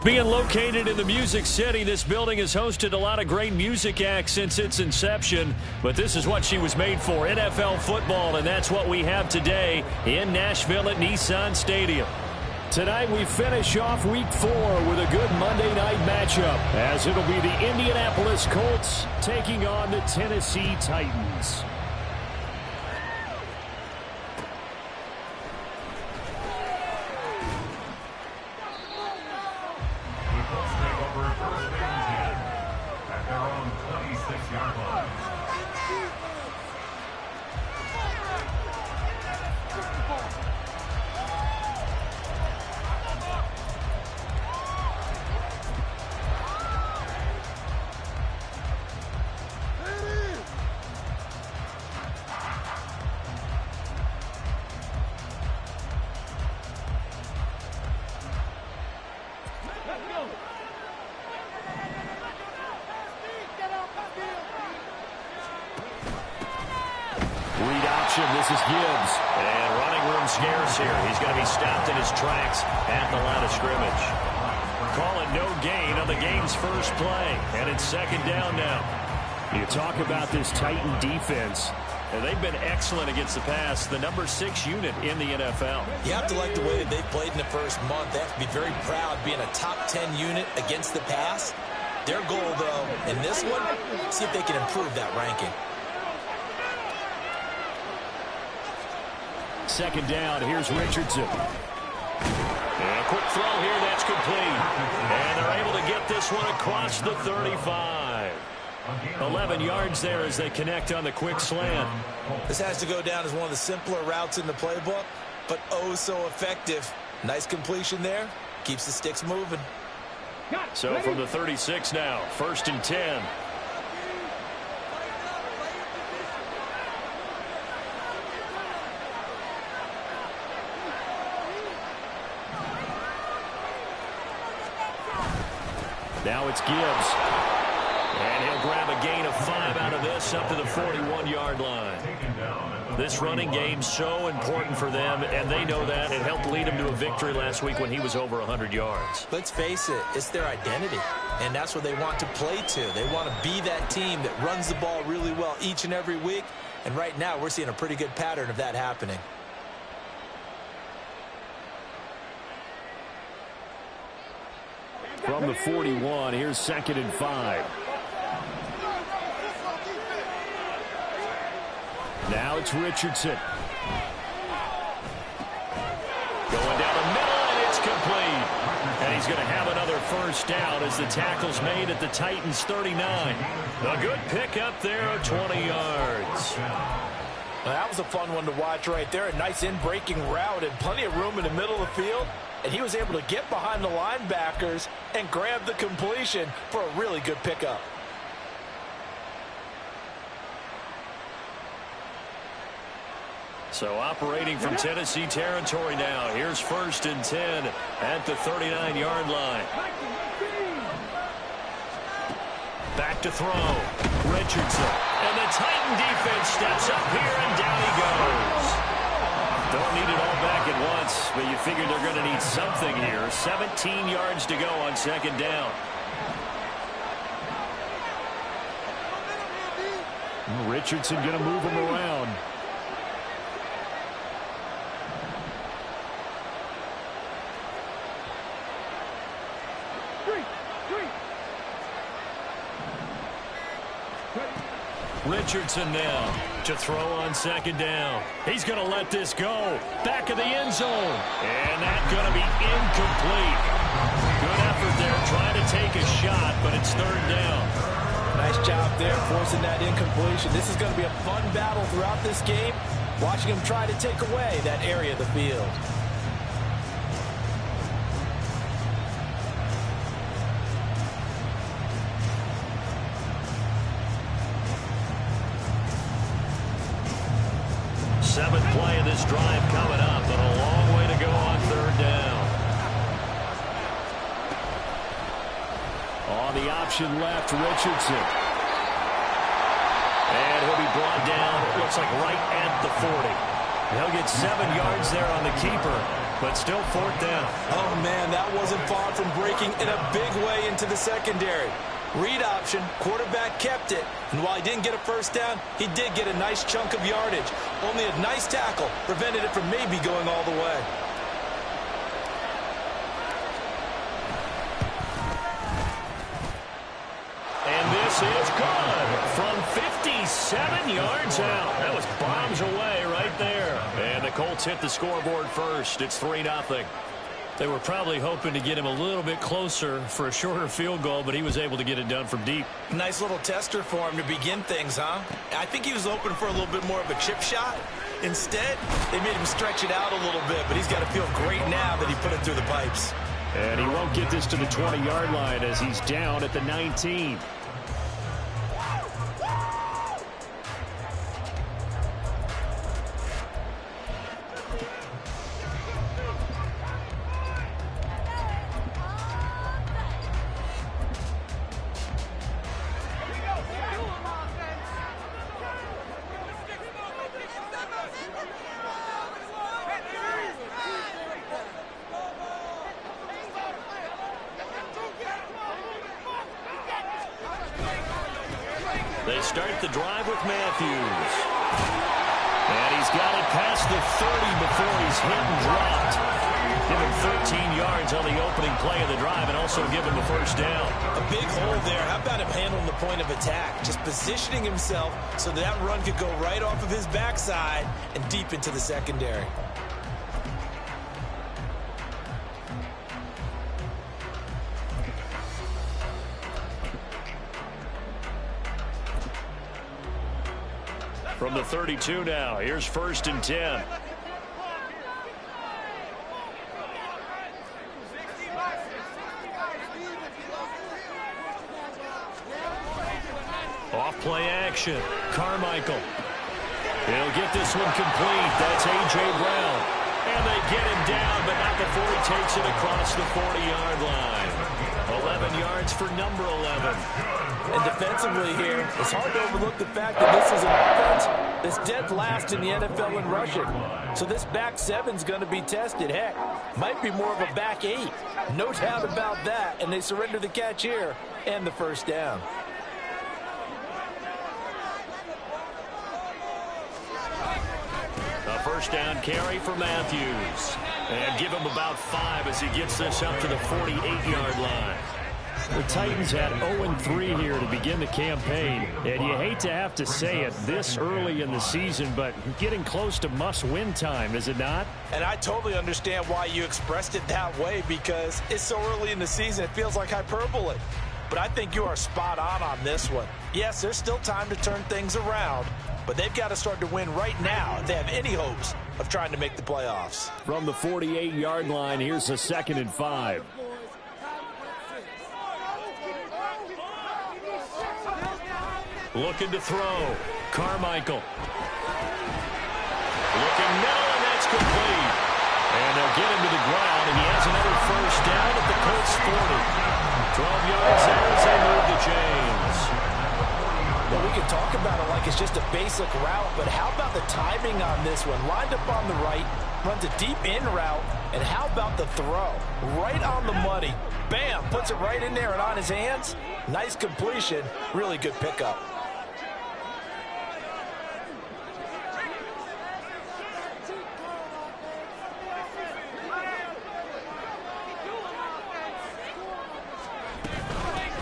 Being located in the Music City, this building has hosted a lot of great music acts since its inception. But this is what she was made for, NFL football, and that's what we have today in Nashville at Nissan Stadium. Tonight we finish off Week 4 with a good Monday night matchup, as it'll be the Indianapolis Colts taking on the Tennessee Titans. This is Gibbs, and running room scarce here. He's going to be stopped in his tracks at the line of scrimmage. Calling no gain on the game's first play, and it's second down now. You talk about this Titan defense, and they've been excellent against the pass, the number 6 unit in the NFL. You have to like the way that they've played in the first month. They have to be very proud being a top 10 unit against the pass. Their goal, though, in this one, see if they can improve that ranking. Second down, here's Richardson. And a quick throw here, that's complete. And they're able to get this one across the 35. 11 yards there as they connect on the quick slant. This has to go down as one of the simpler routes in the playbook, but oh so effective. Nice completion there. Keeps the sticks moving. So from the 36 now, 1st and 10. Now it's Gibbs. And he'll grab a gain of 5 out of this up to the 41-yard line. This running game's so important for them, and they know that. It helped lead him to a victory last week when he was over 100 yards. Let's face it, it's their identity, and that's what they want to play to. They want to be that team that runs the ball really well each and every week, and right now we're seeing a pretty good pattern of that happening. From the 41, here's 2nd and 5. Now it's Richardson. Going down the middle, and it's complete. And he's going to have another first down as the tackle's made at the Titans' 39. A good pickup there of 20 yards. Well, that was a fun one to watch right there. A nice in-breaking route and plenty of room in the middle of the field. And he was able to get behind the linebackers and grab the completion for a really good pickup. So operating from Tennessee territory now. Here's 1st and 10 at the 39-yard line. Back to throw. Richardson. And the Titan defense steps up here, and down he goes. Don't need it all back at once, but you figure they're going to need something here. 17 yards to go on 2nd down. Richardson going to move him around. Richardson now to throw on second down. He's going to let this go. Back of the end zone. And that's going to be incomplete. Good effort there trying to take a shot, but it's third down. Nice job there forcing that incompletion. This is going to be a fun battle throughout this game. Watching him try to take away that area of the field. Seventh play of this drive coming up, but a long way to go on third down. On the option left, Richardson. And he'll be brought down, it looks like right at the 40. He'll get 7 yards there on the keeper, but still fourth down. Oh, man, that wasn't far from breaking in a big way into the secondary. Read option, quarterback kept it, and while he didn't get a first down, he did get a nice chunk of yardage. Only a nice tackle prevented it from maybe going all the way. And this is good from 57 yards out. That was bombs away right there. And the Colts hit the scoreboard first. It's 3-0. They were probably hoping to get him a little bit closer for a shorter field goal, but he was able to get it done from deep. Nice little tester for him to begin things, huh? I think he was hoping for a little bit more of a chip shot. Instead, they made him stretch it out a little bit, but he's got to feel great now that he put it through the pipes. And he won't get this to the 20-yard line as he's down at the 19. They start the drive with Matthews. And he's got it past the 30 before he's hit and dropped. Give him 13 yards on the opening play of the drive and also give him a first down. A big hole there. How about him handling the point of attack? Just positioning himself so that run could go right off of his backside and deep into the secondary. From the 32 now, here's 1st and 10. Off play action, Carmichael. He'll get this one complete. That's A.J. Brown. And they get him down, but not before he takes it across the 40-yard line. 11 yards for number 11. And defensively here, it's hard to overlook the fact that this is an offense that's dead last in the NFL in rushing. So this back seven's going to be tested. Heck, might be more of a back 8. No doubt about that. And they surrender the catch here and the first down. A first down carry for Matthews. And give him about 5 as he gets this up to the 48-yard line. The Titans had 0-3 here to begin the campaign, and you hate to have to say it this early in the season, but getting close to must-win time, is it not? And I totally understand why you expressed it that way, because it's so early in the season it feels like hyperbole. But I think you are spot on this one. Yes, there's still time to turn things around, but they've got to start to win right now if they have any hopes of trying to make the playoffs. From the 48-yard line, here's a 2nd and 5. Looking to throw. Carmichael. Looking middle, and that's complete. And they'll get him to the ground, and he has another first down at the Colts 40. 12 yards there as they move the chains. Well, we can talk about it like it's just a basic route, but how about the timing on this one? Lined up on the right, runs a deep in route, and how about the throw? Right on the money. Bam, puts it right in there and on his hands. Nice completion, really good pickup.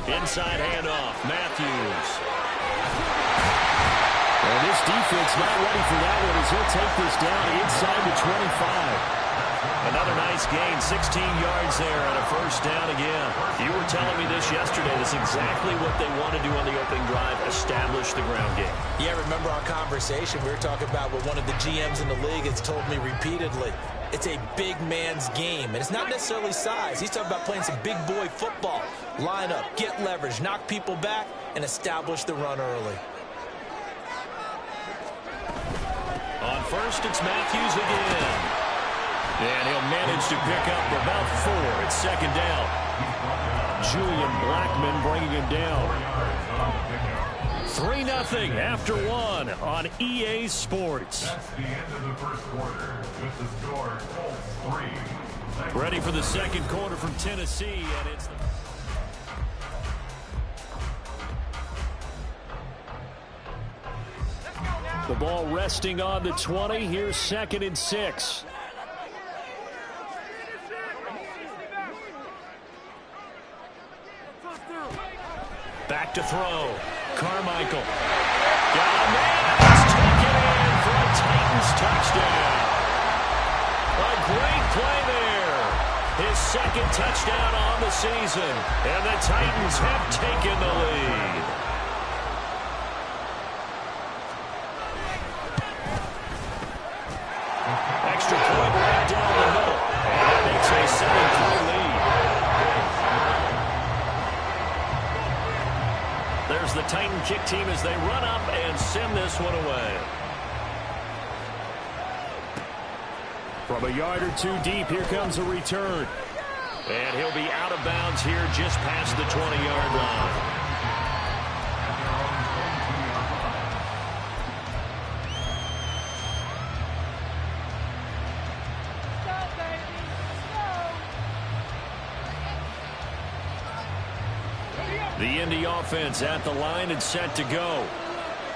Inside handoff, Matthews. And this defense not ready for that one as he'll take this down inside the 25. Another nice gain, 16 yards there and a first down again. You were telling me this yesterday. That's exactly what they want to do on the opening drive, establish the ground game. Yeah, remember our conversation? We were talking about what one of the GMs in the league has told me repeatedly. It's a big man's game, and it's not necessarily size. He's talking about playing some big boy football. Line up, get leverage, knock people back, and establish the run early. On first, it's Matthews again. And he'll manage to pick up about 4. It's second down. Julian Blackmon bringing him down. 3-0 after 1 on EA Sports. That's the end of the first quarter. With the score, Colts 3. Ready for the second quarter from Tennessee, and it's the ball resting on the 20. Here's 2nd and 6. Back to throw. Carmichael. Got a man. It's taken in for a Titans touchdown. A great play there. His second touchdown on the season. And the Titans have taken the lead. Extra point right down the middle. And that makes a 7-3 lead. There's the Titan kick team as they run up and send this one away. From a yard or 2 deep, here comes a return. And he'll be out of bounds here just past the 20-yard line. The Indy offense at the line and set to go.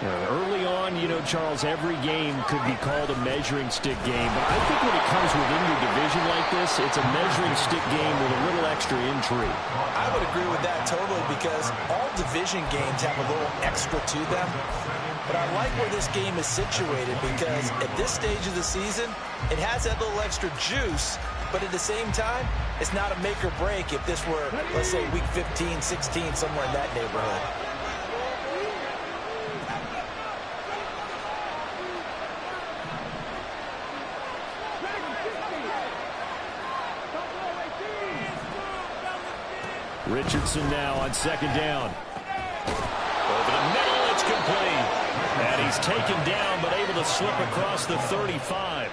Early on, you know, Charles, every game could be called a measuring stick game. But I think when it comes within your division like this, it's a measuring stick game with a little extra intrigue. I would agree with that totally because all division games have a little extra to them. But I like where this game is situated because at this stage of the season, it has that little extra juice. But at the same time, it's not a make or break if this were, let's say, week 15, 16, somewhere in that neighborhood. Richardson now on second down. Over the middle, it's complete. And he's taken down, but able to slip across the 35.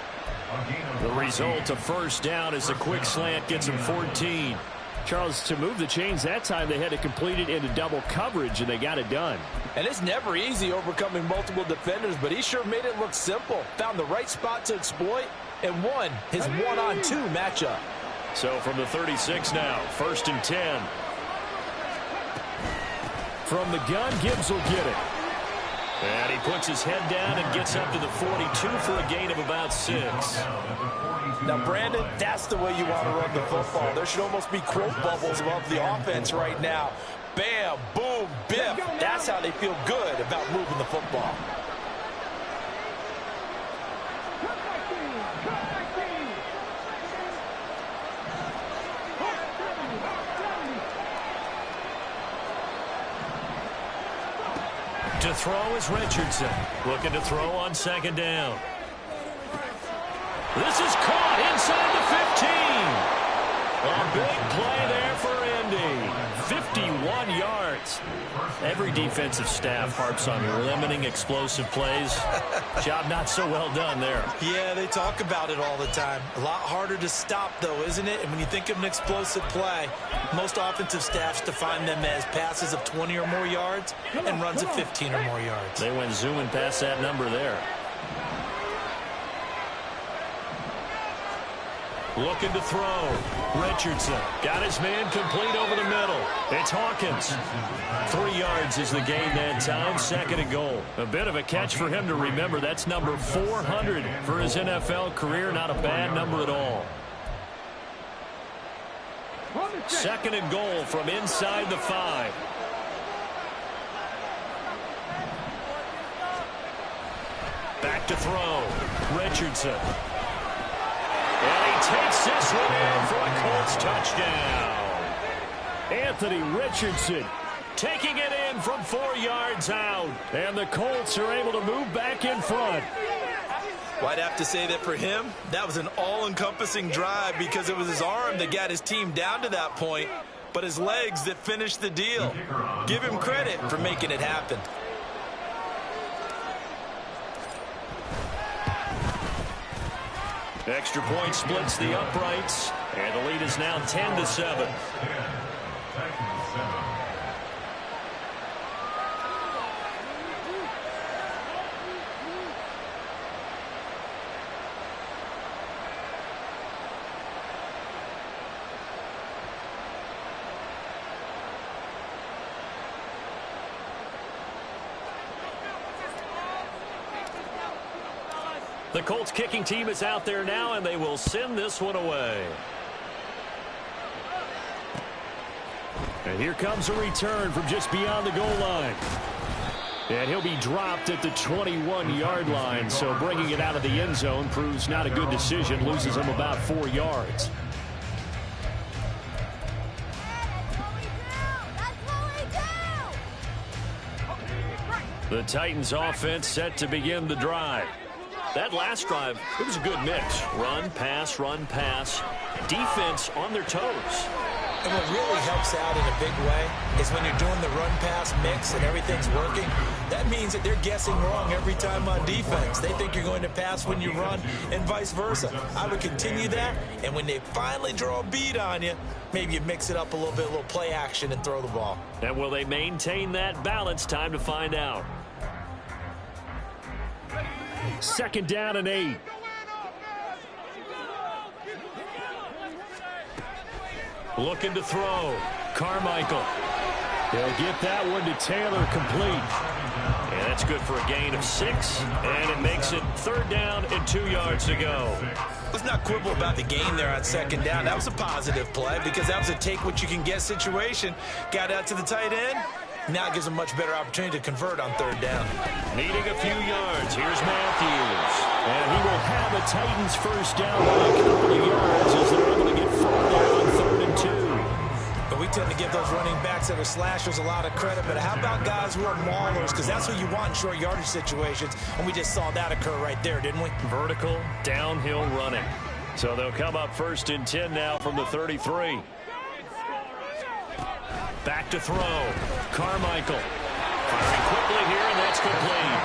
The result, a first down as a quick slant gets him 14. Charles, to move the chains that time, they had to complete it into double coverage, and they got it done. And it's never easy overcoming multiple defenders, but he sure made it look simple. Found the right spot to exploit and won his one-on-two matchup. So from the 36 now, 1st and 10. From the gun, Gibbs will get it. And he puts his head down and gets up to the 42 for a gain of about 6. Now, Brandon, that's the way you want to run the football. There should almost be quote bubbles above the offense right now. Bam, boom, biff. That's how they feel good about moving the football. To throw is Richardson. Looking to throw on second down. This is caught inside the 15. A big play there for Indy. 51 yards. Every defensive staff harps on limiting explosive plays. Job not so well done there. Yeah, they talk about it all the time. A lot harder to stop, though, isn't it? And when you think of an explosive play, most offensive staffs define them as passes of 20 or more yards and runs of 15 or more yards. They went zooming past that number there. Looking to throw. Richardson got his man complete over the middle. It's Hawkins. 3 yards is the gain that time. 2nd and goal. A bit of a catch for him to remember. That's number 400 for his NFL career. Not a bad number at all. 2nd and goal from inside the 5. Back to throw. Richardson. And he takes this one in for a Colts touchdown. Anthony Richardson taking it in from 4 yards out. And the Colts are able to move back in front. Well, I'd have to say that for him, that was an all-encompassing drive because it was his arm that got his team down to that point, but his legs that finished the deal. Give him credit for making it happen. Extra point splits the uprights, and the lead is now 10-7. The Colts kicking team is out there now, and they will send this one away. And here comes a return from just beyond the goal line. And he'll be dropped at the 21-yard line, so bringing it out of the end zone proves not a good decision, loses him about 4 yards. The Titans offense set to begin the drive. That last drive, it was a good mix. Run, pass, defense on their toes. And what really helps out in a big way is when you're doing the run-pass mix and everything's working, that means that they're guessing wrong every time on defense. They think you're going to pass when you run and vice versa. I would continue that, and when they finally draw a bead on you, maybe you mix it up a little play action and throw the ball. And will they maintain that balance? Time to find out. 2nd down and 8. Looking to throw. Carmichael. He'll get that one to Taylor, complete. And that's good for a gain of 6. And it makes it 3rd down and 2 yards to go. Let's not quibble about the gain there on 2nd down. That was a positive play because that was a take-what-you-can-get situation. Got out to the tight end. Now it gives them a much better opportunity to convert on 3rd down. Needing a few yards. Here's Matthews. And he will have a Titans first down by a couple of yards as they're able to get 4 there on 3rd and 2. But we tend to give those running backs that are slashers a lot of credit. But how about guys who are maulers? Because that's what you want in short yardage situations. And we just saw that occur right there, didn't we? Vertical, downhill running. So they'll come up 1st and 10 now from the 33. Back to throw. Carmichael. Firing quickly here, and that's complete.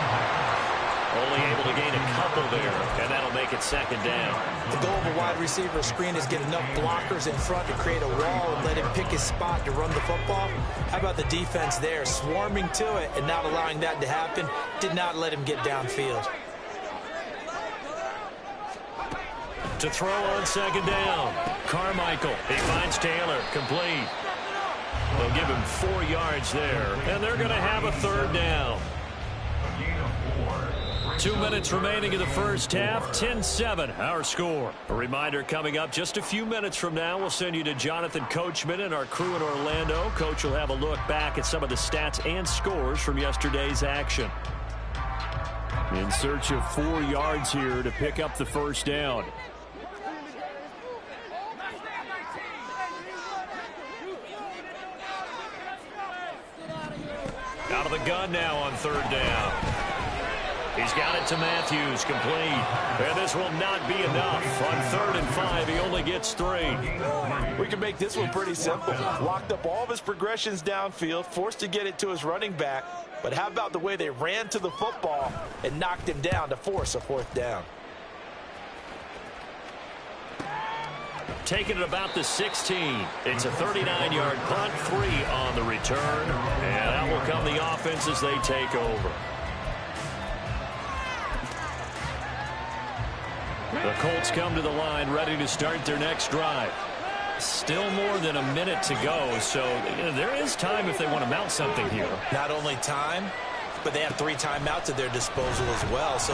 Only able to gain a couple there, and that'll make it 2nd down. The goal of a wide receiver screen is get enough blockers in front to create a wall and let him pick his spot to run the football. How about the defense there, swarming to it and not allowing that to happen? Did not let him get downfield. To throw on 2nd down. Carmichael. He finds Taylor. Complete. They'll give him 4 yards there, and they're going to have a 3rd down. 2 minutes remaining in the first half, 10-7, our score. A reminder coming up just a few minutes from now, we'll send you to Jonathan Coachman and our crew in Orlando. Coach will have a look back at some of the stats and scores from yesterday's action. In search of 4 yards here to pick up the first down. Out of the gun now on 3rd down. He's got it to Matthews, complete. And this will not be enough. On 3rd and 5, he only gets 3. We can make this one pretty simple. Locked up all of his progressions downfield, forced to get it to his running back. But how about the way they ran to the football and knocked him down to force a 4th down? Taking it about the 16. It's a 39-yard punt, 3 on the return. And out will come the offense as they take over. The Colts come to the line ready to start their next drive. Still more than a minute to go, so there is time if they want to mount something here. Not only time, but they have 3 timeouts at their disposal as well. So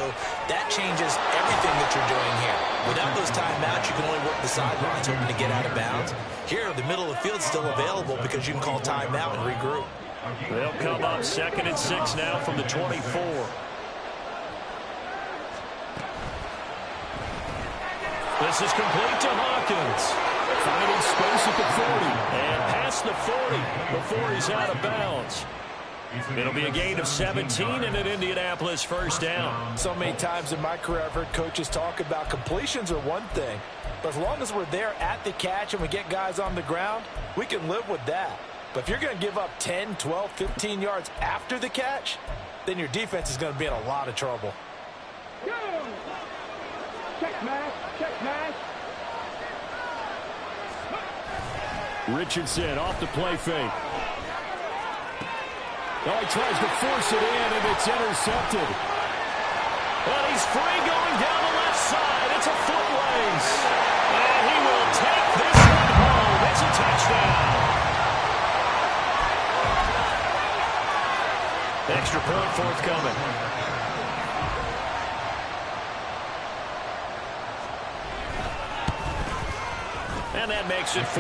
that changes everything that you're doing here. Without those timeouts, you can only work the sidelines hoping to get out of bounds. Here, the middle of the field is still available because you can call timeout and regroup. They'll come up 2nd and 6 now from the 24. This is complete to Hawkins. Finding space at the 40. And past the 40 before he's out of bounds. It'll be a gain of 17 and an Indianapolis first down. So many times in my career I've heard coaches talk about completions are one thing. But as long as we're there at the catch and we get guys on the ground, we can live with that. But if you're going to give up 10, 12, 15 yards after the catch, then your defense is going to be in a lot of trouble. Check match, check match. Richardson off the play fake. Oh, he tries to force it in, and it's intercepted. Well, he's free going down the left side. It's a foot race. And he will take this one home. It's a touchdown. Extra point forthcoming. And that makes it 14-10.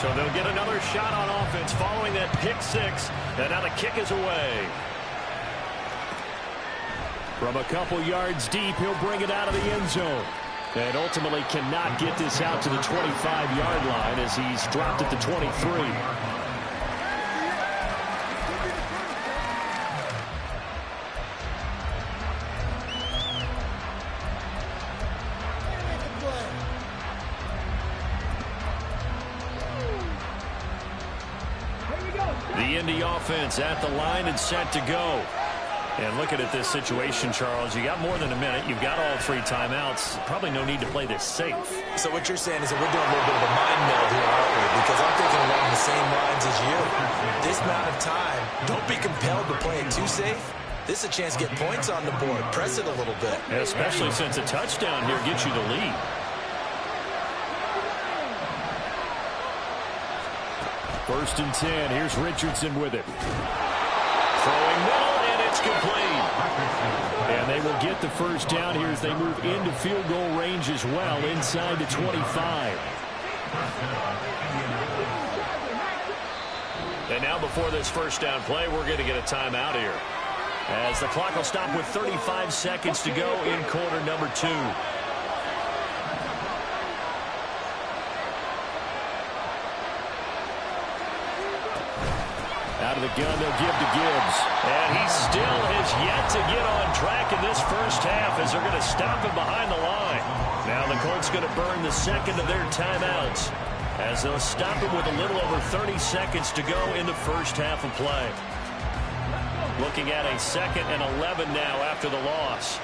So they'll get another shot on offense following that pick six. And now the kick is away. From a couple yards deep, he'll bring it out of the end zone. And ultimately cannot get this out to the 25-yard line as he's dropped at the 23. The Indy offense at the line and set to go. And looking at this situation, Charles, you got more than a minute. You've got all three timeouts. Probably no need to play this safe. So what you're saying is that we're doing a little bit of a mind meld here, aren't we? Because I'm thinking along the same lines as you. This amount of time, don't be compelled to play it too safe. This is a chance to get points on the board. Press it a little bit. Especially since a touchdown here gets you the lead. First and 10. Here's Richardson with it. Throwing middle, and it's complete. And they will get the first down here as they move into field goal range as well, inside the 25. And now before this first down play, we're going to get a timeout here, as the clock will stop with 35 seconds to go in quarter number 2. Out of the gun, they'll give to Gibbs. And he still has yet to get on track in this first half as they're going to stop him behind the line. Now the Colts going to burn the second of their timeouts as they'll stop him with a little over 30 seconds to go in the first half of play. Looking at a 2nd and 11 now after the loss.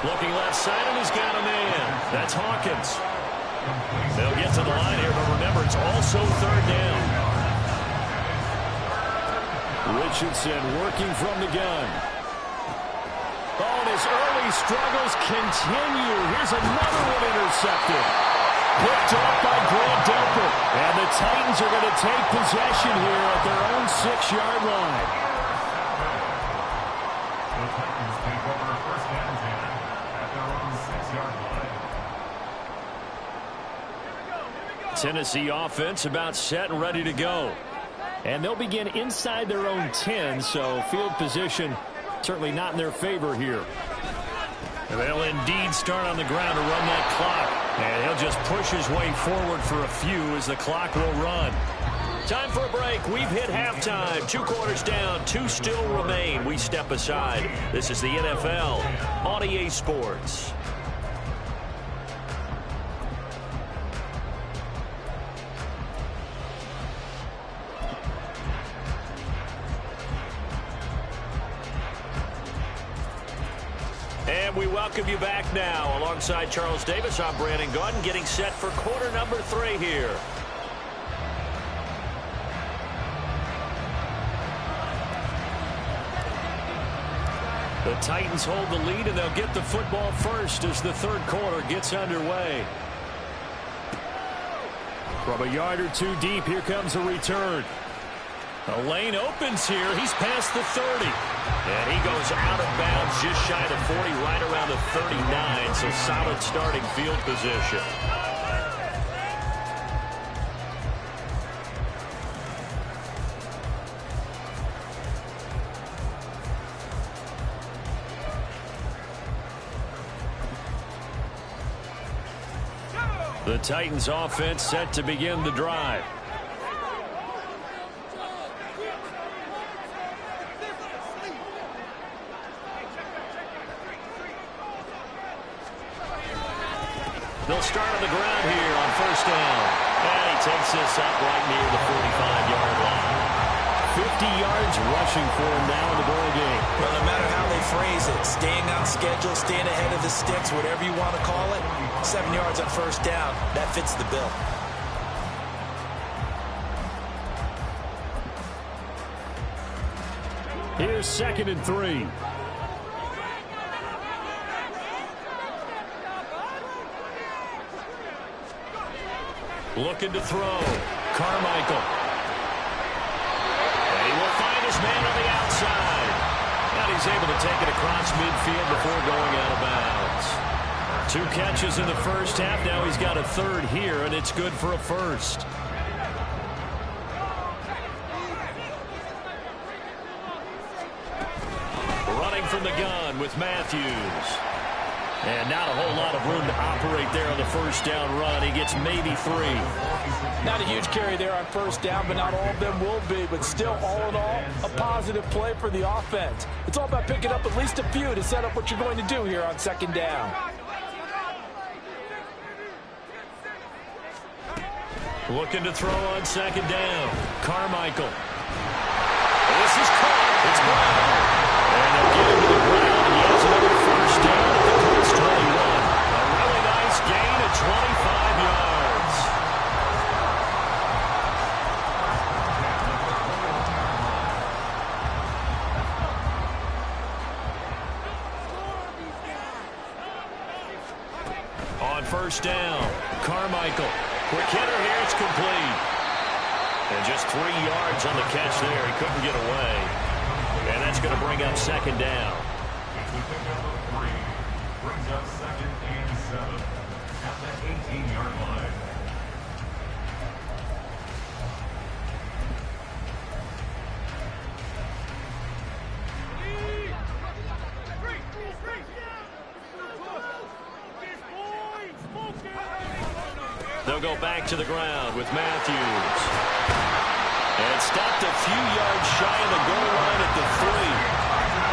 Looking left side, and he's got a man. That's Hawkins. They'll get to the line here, but remember, it's also third down. Richardson working from the gun. Oh, and his early struggles continue. Here's another one intercepted. Picked off by Grant Delpit. And the Titans are going to take possession here at their own 6-yard line. The Titans take over first and 10 at their own 6-yard line. Tennessee offense about set and ready to go. And they'll begin inside their own 10, so field position certainly not in their favor here. They'll indeed start on the ground to run that clock. And he'll just push his way forward for a few as the clock will run. Time for a break. We've hit halftime. 2 quarters down, 2 still remain. We step aside. This is the NFL on EA Sports. And we welcome you back now. Alongside Charles Davis, I'm Brandon Gaudin, getting set for quarter number 3 here. The Titans hold the lead, and they'll get the football first as the third quarter gets underway. From a yard or 2 deep, here comes a return. A lane opens here. He's past the 30. And he goes out of bounds just shy of the 40, right around the 39, so solid starting field position. The Titans offense set to begin the drive. They'll start on the ground here on first down. And he takes this up right near the 45-yard line. 50 yards rushing for him now in the ball game. Well, no matter how they phrase it, staying on schedule, staying ahead of the sticks, whatever you want to call it, 7 yards on first down, that fits the bill. Here's 2nd and 3. Looking to throw. Carmichael. And he will find his man on the outside. And he's able to take it across midfield before going out of bounds. 2 catches in the first half. Now he's got a third here, and it's good for a first. Running from the gun with Matthews. And not a whole lot of room to operate there on the first down run. He gets maybe 3. Not a huge carry there on first down, but not all of them will be. But still, all in all, a positive play for the offense. It's all about picking up at least a few to set up what you're going to do here on 2nd down. Looking to throw on 2nd down. Carmichael. This is caught. It's Brown. And they'll get him to the ground. He has another first down at the Colts 21. A really nice gain of 25 yards. On first down, Carmichael. Quick hitter here. It's complete. And just 3 yards on the catch there. He couldn't get away. And that's going to bring up 2nd down. It's the pickup of 3. Brings up 2nd and 7 at the 18-yard line. They'll go back to the ground with Matthews. And stopped a few yards shy of the goal line at the 3.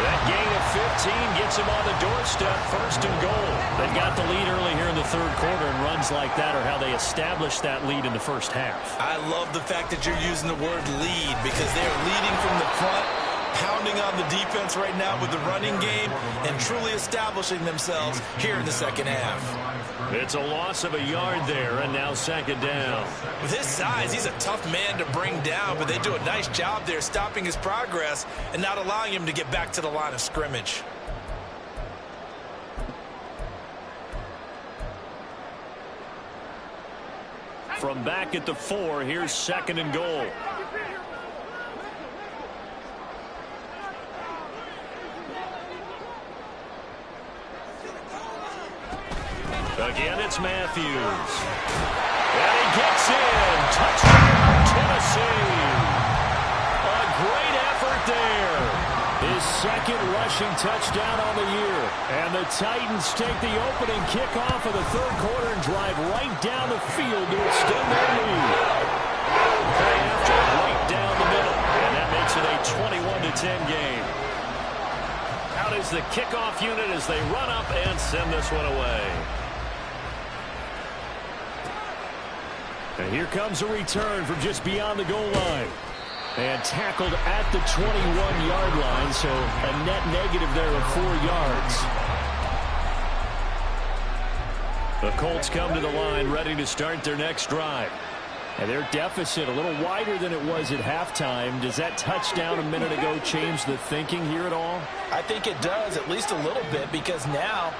That gain of 15 gets him on the doorstep, 1st and goal. They've got the lead early here in the 3rd quarter, and runs like that are how they established that lead in the first half. I love the fact that you're using the word lead because they're leading from the front, pounding on the defense right now with the running game, and truly establishing themselves here in the 2nd half. It's a loss of a yard there, and now 2nd down. With his size, he's a tough man to bring down, but they do a nice job there stopping his progress and not allowing him to get back to the line of scrimmage. From back at the 4, here's 2nd and goal. Again, it's Matthews. And he gets in. Touchdown, Tennessee. A great effort there. His 2nd rushing touchdown on the year. And the Titans take the opening kickoff of the 3rd quarter and drive right down the field to extend their lead. Play after right down the middle. And that makes it a 21-10 game. Out is the kickoff unit as they run up and send this one away. And here comes a return from just beyond the goal line. And tackled at the 21-yard line, so a net negative there of 4 yards. The Colts come to the line ready to start their next drive. And their deficit a little wider than it was at halftime. Does that touchdown a minute ago change the thinking here at all? I think it does, at least a little bit, because now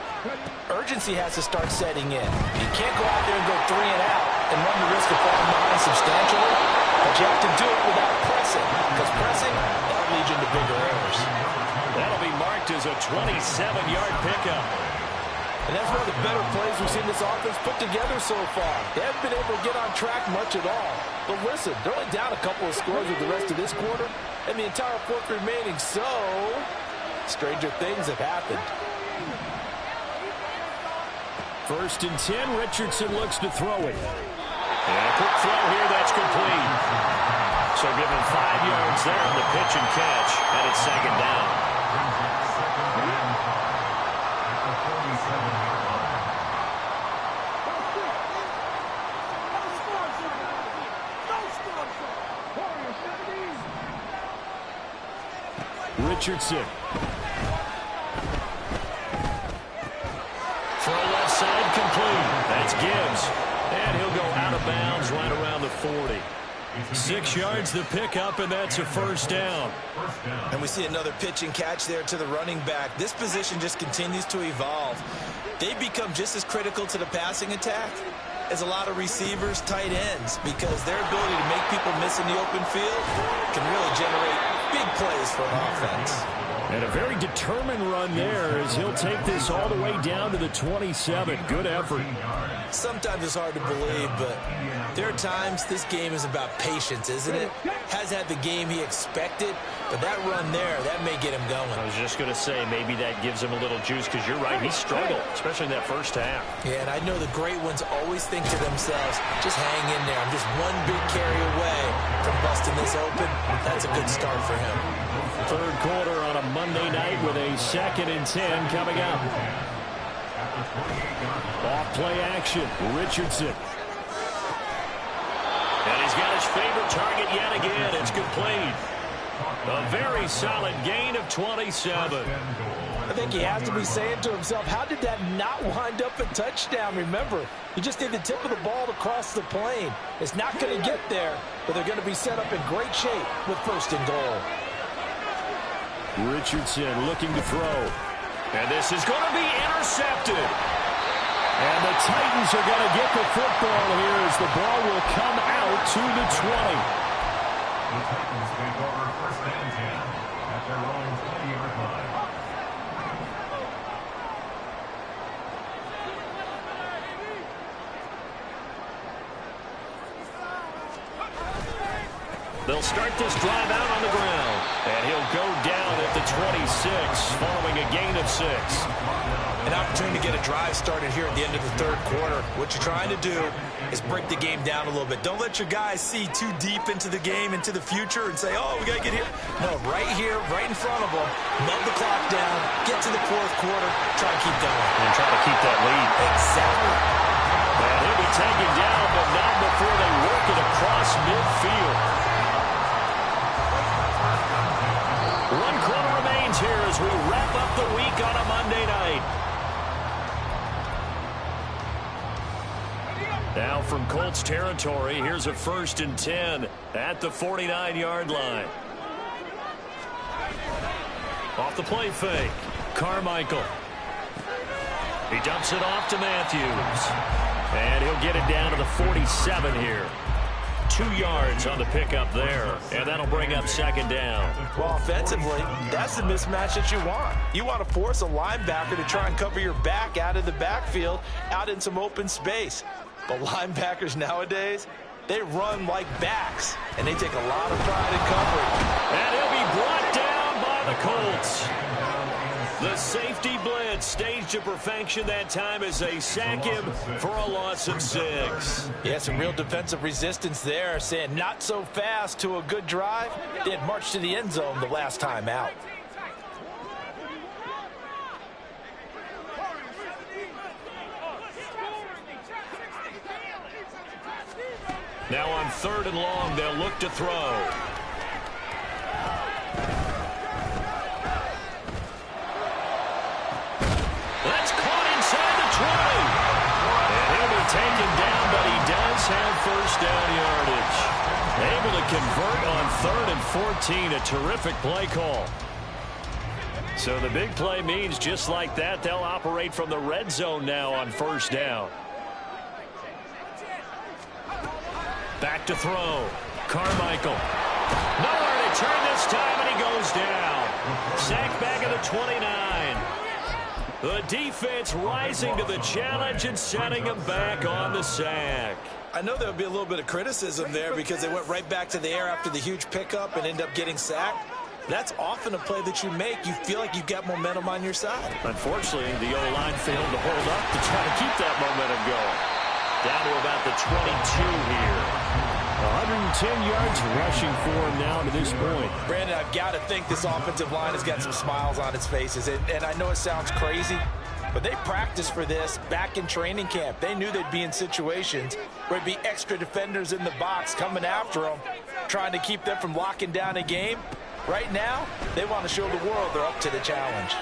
urgency has to start setting in. You can't go out there and go 3 and out and run the risk of falling behind substantially, but you have to do it without pressing, because pressing, that'll lead you into bigger errors. That'll marked as a 27-yard pickup. And that's one of the better plays we've seen this offense put together so far. They haven't been able to get on track much at all. But listen, they're only down a couple of scores with the rest of this quarter, and the entire fourth remaining, so stranger things have happened. 1st and 10, Richardson looks to throw it. And a quick throw here, that's complete. So give him 5 yards there on the pitch and catch, and it's 2nd down. Richardson. Throw left side complete. That's Gibbs. And he'll go out of bounds right around the 40. 6 yards the pickup, and that's a 1st down. And we see another pitch and catch there to the running back. This position just continues to evolve. They become just as critical to the passing attack as a lot of receivers, tight ends, because their ability to make people miss in the open field can really generate big plays for an offense. And a very determined run there as he'll take this all the way down to the 27. Good effort. Sometimes it's hard to believe, but there are times this game is about patience, isn't it? Has had the game he expected, but that run there, that may get him going. I was just going to say, maybe that gives him a little juice, because you're right, he struggled, especially in that first half. Yeah, and I know the great ones always think to themselves, just hang in there. I'm just one big carry away from busting this open. That's a good start for him. 3rd quarter on a Monday night with a 2nd and 10 coming up. Off play action, Richardson. And he's got his favorite target yet again. It's complete. A very solid gain of 27. I think he has to be saying to himself, how did that not wind up a touchdown? Remember, he just did the tip of the ball to cross the plane. It's not going to get there, but they're going to be set up in great shape with 1st and goal. Richardson looking to throw. And this is going to be intercepted. And the Titans are going to get the football here as the ball will come out to the 20. The Titans take over 1st and 10 at their own 20-yard line. They'll start this drive out on the ground. And he'll go down at the 26 following a gain of 6. An opportunity to get a drive started here at the end of the 3rd quarter. What you're trying to do is break the game down a little bit. Don't let your guys see too deep into the game, into the future, and say, oh, we got to get here. No, right here, right in front of them, melt the clock down, get to the 4th quarter, try to keep going. And try to keep that lead. Exactly. And he'll be taken down, but not before they work it across midfield. 1 quarter remains here as we wrap up the week on a Monday night. Now from Colts territory, here's a 1st and 10 at the 49-yard line. Off the play fake, Carmichael. He dumps it off to Matthews. And he'll get it down to the 47 here. 2 yards on the pickup there, and that'll bring up 2nd down. Well, offensively, that's the mismatch that you want. You want to force a linebacker to try and cover your back out of the backfield, out in some open space. But linebackers nowadays, they run like backs, and they take a lot of pride in coverage. And he'll be brought down by the Colts. The safety blitz staged to perfection that time as they sack him for a loss of 6. Yeah, some real defensive resistance there, saying not so fast to a good drive. They had marched to the end zone the last time out. Now on 3rd and long, they'll look to throw. That's caught inside the 20. And he'll be taken down, but he does have 1st down yardage. Able to convert on 3rd and 14, a terrific play call. So the big play means just like that, they'll operate from the red zone now on 1st down. Back to throw. Carmichael. Nowhere to turn this time, and he goes down. Sacked back at the 29. The defense rising to the challenge and setting him back on the sack. I know there'll be a little bit of criticism there because they went right back to the air after the huge pickup and end up getting sacked. That's often a play that you make. You feel like you've got momentum on your side. Unfortunately, the O-line failed to hold up to try to keep that momentum going. Down to about the 22 here. 110 yards rushing for him now to this point. Brandon, I've got to think this offensive line has got some smiles on its faces. And I know it sounds crazy, but they practiced for this back in training camp. They knew they'd be in situations where there'd be extra defenders in the box coming after them, trying to keep them from locking down a game. Right now, they want to show the world they're up to the challenge.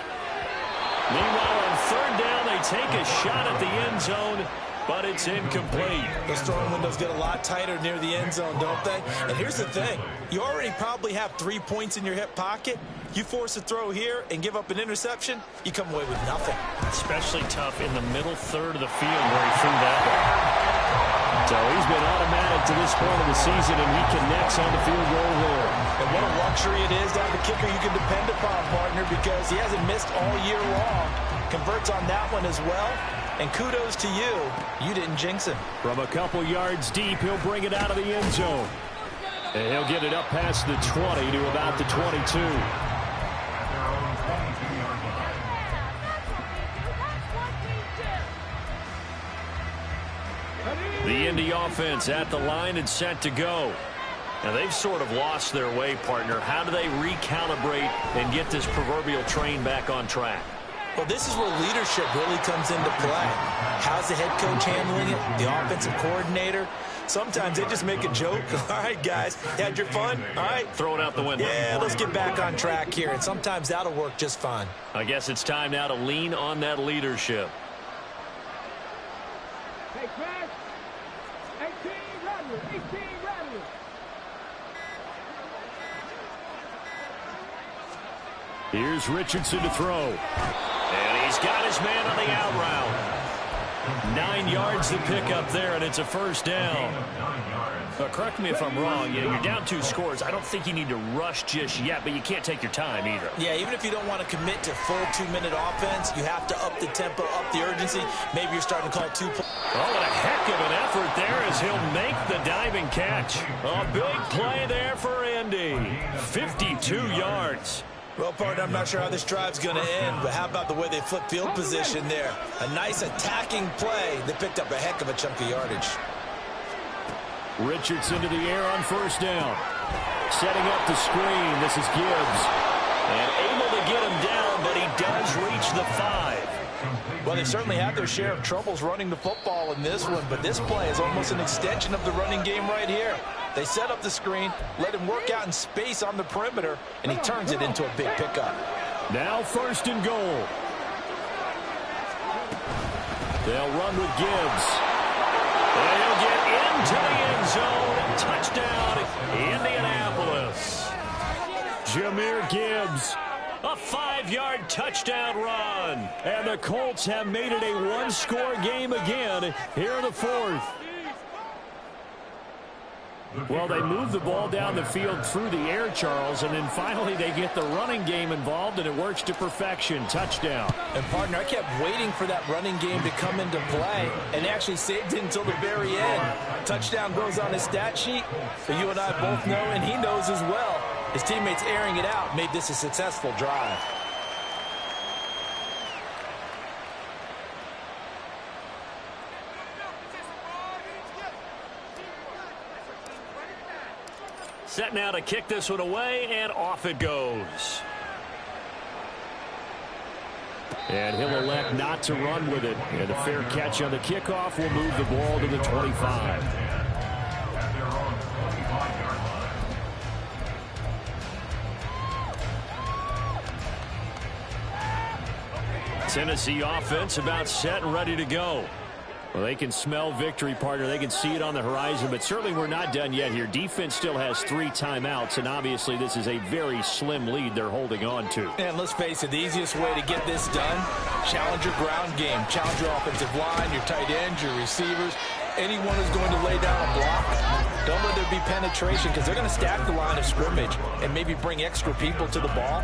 Meanwhile, on third down, they take a shot at the end zone, but it's incomplete. Those throwing windows get a lot tighter near the end zone, don't they? And here's the thing. You already probably have 3 points in your hip pocket. You force a throw here and give up an interception, you come away with nothing. Especially tough in the middle third of the field where he threw that one. So he's been automatic to this point of the season, and he connects on the field goal there. And what a luxury it is to have a kicker you can depend upon, partner, because he hasn't missed all year long. Converts on that one as well. And kudos to you. You didn't jinx him. From a couple yards deep, he'll bring it out of the end zone. And he'll get it up past the 20 to about the 22. The Indy offense at the line and set to go. Now, they've sort of lost their way, partner. How do they recalibrate and get this proverbial train back on track? Well, this is where leadership really comes into play. How's the head coach handling it? The offensive coordinator? Sometimes they just make a joke. All right, guys, you had your fun? All right. Throw it out the window. Yeah, let's get back on track here. And sometimes that'll work just fine. I guess it's time now to lean on that leadership. Hey, Crash. 18 Rattler. 18 Rattler. Here's Richardson to throw. And he's got his man on the out route. 9 yards to pick up there, and it's a first down. Correct me if I'm wrong. Yeah, you're down 2 scores. I don't think you need to rush just yet, but you can't take your time either. Yeah, even if you don't want to commit to full 2-minute offense, you have to up the tempo, up the urgency. Maybe you're starting to call 2 plays. Oh, what a heck of an effort there as he'll make the diving catch. A big play there for Indy. 52 yards. Well, partner, I'm not sure how this drive's going to end, but how about the way they flip field position there? A nice attacking play that picked up a heck of a chunk of yardage. Richardson to the air on first down. Setting up the screen. This is Gibbs. And able to get him down, but he does reach the 5. Well, they certainly had their share of troubles running the football in this one, but this play is almost an extension of the running game right here. They set up the screen, let him work out in space on the perimeter, and he turns it into a big pickup. Now first and goal. They'll run with Gibbs. And he'll get into the end zone. Touchdown, Indianapolis. Jahmyr Gibbs. A 5-yard touchdown run. And the Colts have made it a 1-score game again here in the 4th. Well, they move the ball down the field through the air, Charles, and then finally they get the running game involved, and it works to perfection. Touchdown. And, partner, I kept waiting for that running game to come into play, and they actually saved it until the very end. Touchdown goes on his stat sheet, but you and I both know, and he knows as well, his teammates airing it out made this a successful drive. Set now to kick this one away, and off it goes. And he'll elect not to run with it. And a fair catch on the kickoff will move the ball to the 25. Tennessee offense about set and ready to go. Well, they can smell victory, partner. They can see it on the horizon, but certainly we're not done yet here. Defense still has 3 timeouts, and obviously this is a very slim lead they're holding on to. And let's face it, the easiest way to get this done, challenge your ground game. Challenge your offensive line, your tight ends, your receivers. anyone who's going to lay down a block, don't let there be penetration because they're going to stack the line of scrimmage and maybe bring extra people to the ball.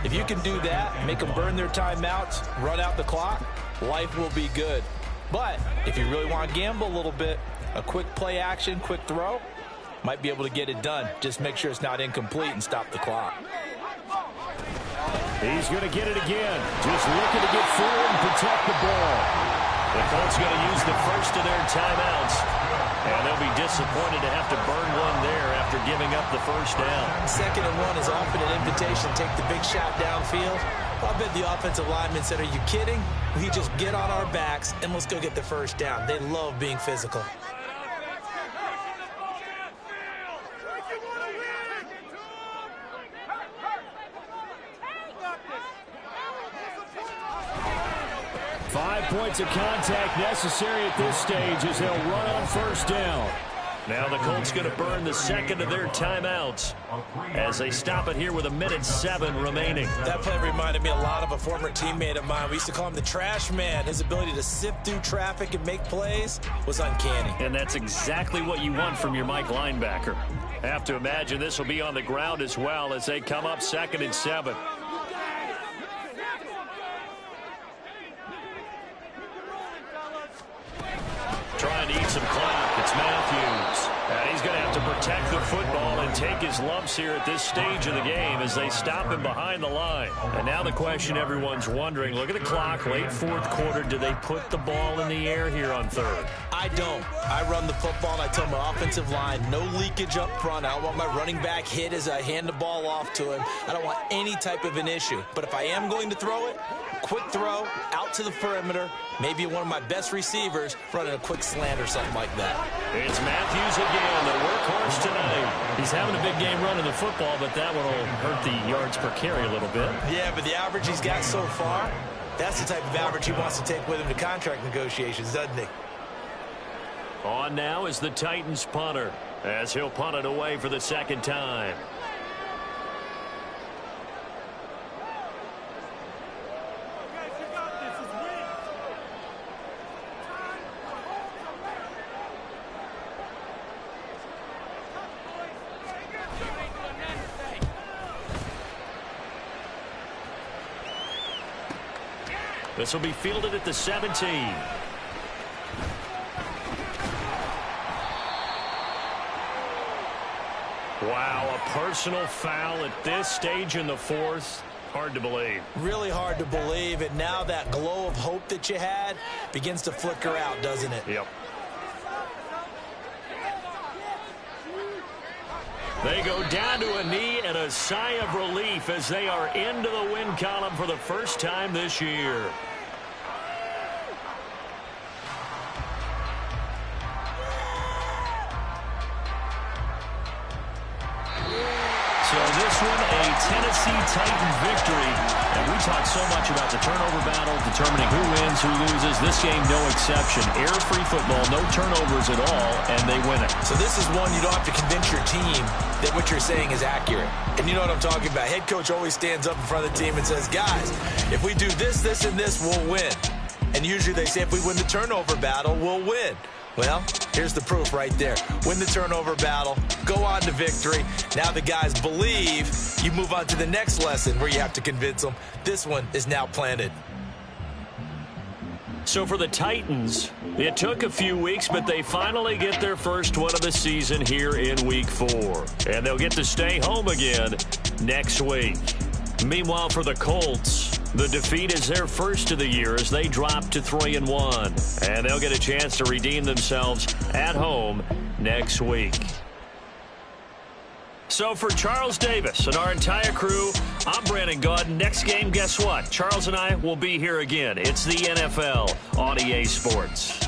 If you can do that, make them burn their timeouts, run out the clock, life will be good. But if you really want to gamble a little bit, a quick play action, quick throw, might be able to get it done. Just make sure it's not incomplete and stop the clock. He's going to get it again. Just looking to get forward and protect the ball. The Colts going to use the first of their timeouts. And they'll be disappointed to have to burn one there after giving up the first down. 2nd and 1 is often an invitation. Take the big shot downfield. I bet the offensive lineman said, are you kidding? We just get on our backs and let's go get the first down. They love being physical. Five points of contact necessary at this stage as they'll run on first down. Now the Colts going to burn the second of their timeouts as they stop it here with 1:07 remaining. That play reminded me a lot of a former teammate of mine. We used to call him the trash man. His ability to sift through traffic and make plays was uncanny. And that's exactly what you want from your Mike linebacker. Have to imagine this will be on the ground as well as they come up 2nd and 7. Trying to eat some clock. It's Matthews. And he's going to have to protect the football and take his lumps here at this stage of the game as they stop him behind the line. And now the question everyone's wondering, look at the clock, late 4th quarter. Do they put the ball in the air here on 3rd? I don't. I run the football and I tell my offensive line, no leakage up front. I don't want my running back hit as I hand the ball off to him. I don't want any type of an issue. But if I am going to throw it, quick throw, out to the perimeter, maybe one of my best receivers running a quick slant or something like that. It's Matthews again, the workhorse tonight. He's having a big game running the football, but that one will hurt the yards per carry a little bit. Yeah, but the average he's got so far, that's the type of average he wants to take with him to contract negotiations, doesn't he? On now is the Titans punter as he'll punt it away for the 2nd time. This will be fielded at the 17. Wow, a personal foul at this stage in the 4th. Hard to believe. Really hard to believe. And now that glow of hope that you had begins to flicker out, doesn't it? Yep. They go down to a knee and a sigh of relief as they are into the win column for the first time this year. So this one, a Tennessee Titan victory. And we talk so much about the turnover battle, determining who wins, who loses. This game, no exception. Error-free football, no turnovers at all, and they win it. So this is one you don't have to convince your team that what you're saying is accurate. And you know what I'm talking about. Head coach always stands up in front of the team and says, guys, if we do this, this, and this, we'll win. And usually they say if we win the turnover battle, we'll win. Well, here's the proof right there. Win the turnover battle, go on to victory. Now the guys believe. You move on to the next lesson where you have to convince them. This one is now planted. So for the Titans, it took a few weeks, but they finally get their first one of the season here in Week 4. And they'll get to stay home again next week. Meanwhile, for the Colts, the defeat is their first of the year as they drop to 3-1. And they'll get a chance to redeem themselves at home next week. So for Charles Davis and our entire crew, I'm Brandon Gaudin. Next game, guess what? Charles and I will be here again. It's the NFL on EA Sports.